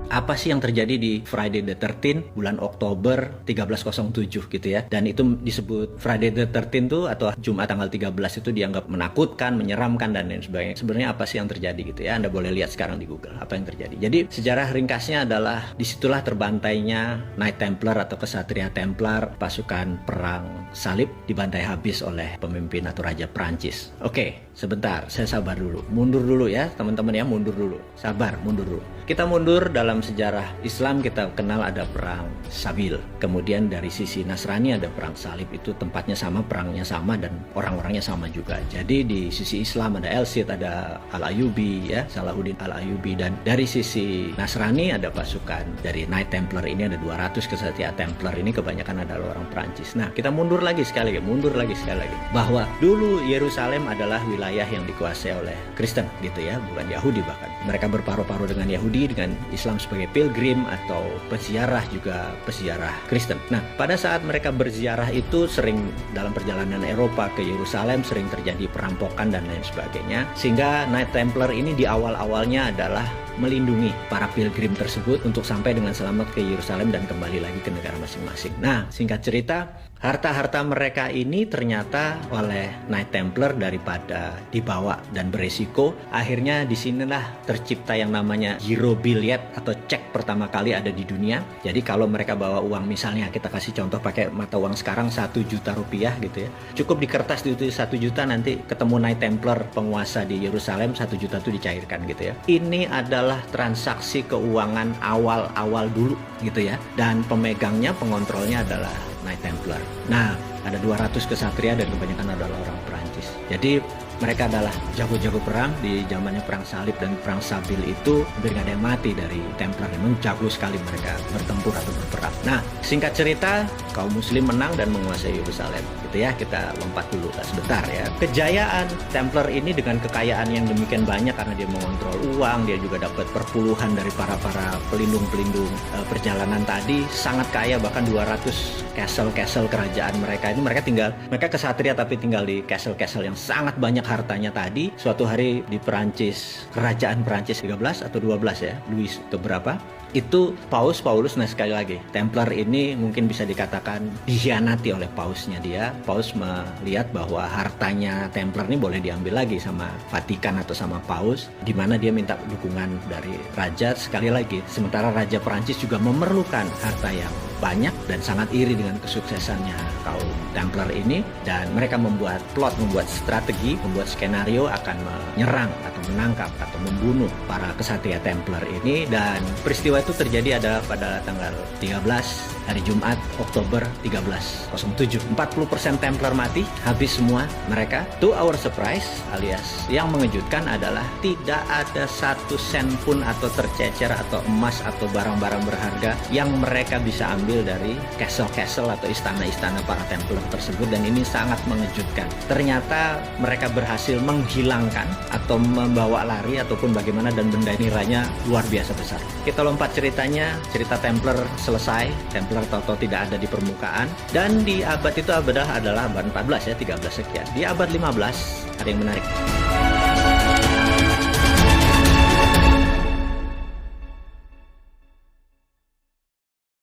apa sih yang terjadi di Friday the 13th bulan Oktober 1307 gitu ya. Dan itu disebut Friday the 13th tuh atau Jumat tanggal 13 itu dianggap menakutkan, menyeramkan dan lain sebagainya. Sebenarnya apa sih yang terjadi gitu ya. Anda boleh lihat sekarang di Google apa yang terjadi. Jadi sejarah ringkasnya adalah disitulah terbantainya Knight Templar atau kesatria Templar, pasukan perang salib dibantai habis oleh pemimpin atau raja Prancis. Oke, sebentar, saya sabar dulu. Mundur dulu ya teman-teman ya, mundur dulu. Sabar, mundur dulu. Kita mundur dalam sejarah Islam, kita kenal ada perang Sabil. Kemudian dari sisi Nasrani ada perang salib, itu tempatnya sama, perangnya sama dan orang-orangnya sama juga. Jadi di sisi Islam ada El-Cid, ada Al-Ayyubi ya, Salahuddin Al-Ayyubi, dan dari sisi Nasrani ada pasukan dari Knight Templar ini ada 200 kesatria Templar ini kebanyakan adalah orang Prancis. Nah, kita mundur lagi sekali lagi, bahwa dulu Yerusalem adalah wilayah yang dikuasai oleh Kristen gitu ya, bukan Yahudi bahkan. Mereka berparu-paru dengan Yahudi, dengan Islam sebagai pilgrim atau peziarah, juga peziarah Kristen. Nah, pada saat mereka berziarah itu sering dalam perjalanan Eropa ke Yerusalem sering terjadi perampokan dan lain sebagainya. Sehingga Knight Templar ini di awal-awalnya adalah melindungi para pilgrim tersebut untuk sampai dengan selamat ke Yerusalem dan kembali lagi ke negara masing-masing. Nah, singkat cerita, harta-harta mereka ini ternyata oleh Knight Templar daripada dibawa dan beresiko, akhirnya disinilah tercipta yang namanya Euro Billet atau cek pertama kali ada di dunia. Jadi kalau mereka bawa uang, misalnya kita kasih contoh pakai mata uang sekarang 1 juta rupiah gitu ya, cukup di kertas itu 1 juta, nanti ketemu Knight Templar penguasa di Yerusalem, 1 juta itu dicairkan gitu ya. Ini adalah transaksi keuangan awal-awal dulu gitu ya, dan pemegangnya, pengontrolnya adalah Knight Templar. Nah, ada 200 kesatria dan kebanyakan adalah orang Perancis. Jadi mereka adalah jago-jago perang di zamannya perang salib dan perang Sabil itu hampir nggak ada yang mati dari Templar. Memang jago sekali mereka bertempur atau berperang. Nah, singkat cerita, kaum muslim menang dan menguasai Yerusalem gitu ya. Kita lompat dulu sebentar ya. Kejayaan Templar ini dengan kekayaan yang demikian banyak karena dia mengontrol uang, dia juga dapat perpuluhan dari para pelindung-pelindung perjalanan tadi, sangat kaya, bahkan 200 castle kerajaan mereka ini, mereka kesatria tapi tinggal di castle yang sangat banyak hartanya tadi. Suatu hari di Perancis, kerajaan Perancis 13 atau 12 ya, Louis atau berapa, itu Paulus, nah sekali lagi Templar ini mungkin bisa dikatakan dikhianati oleh Pausnya. Paus melihat bahwa hartanya Templar ini boleh diambil lagi sama Vatikan atau sama Paus, di mana dia minta dukungan dari raja. Sekali lagi, sementara Raja Perancis juga memerlukan harta yang banyak dan sangat iri dengan kesuksesannya kaum Templar ini, dan mereka membuat strategi, membuat skenario akan menyerang atau menangkap atau membunuh para kesatria Templar ini. Dan peristiwa itu terjadi adalah pada tanggal 13 hari Jumat Oktober 1307. 40% Templar mati, habis semua mereka. To our surprise, alias yang mengejutkan adalah tidak ada 1 sen pun atau tercecer atau emas atau barang-barang berharga yang mereka bisa ambil dari castle atau istana-istana para Templar tersebut. Dan ini sangat mengejutkan. Ternyata mereka berhasil menghilangkan atau membawa lari ataupun bagaimana, dan benda nilainya luar biasa besar. Kita lompat ceritanya, cerita Templar selesai, Templar tahu-tahu tidak ada di permukaan, dan di abad itu adalah abad 14 ya, 13 sekian. Di abad 15 ada yang menarik.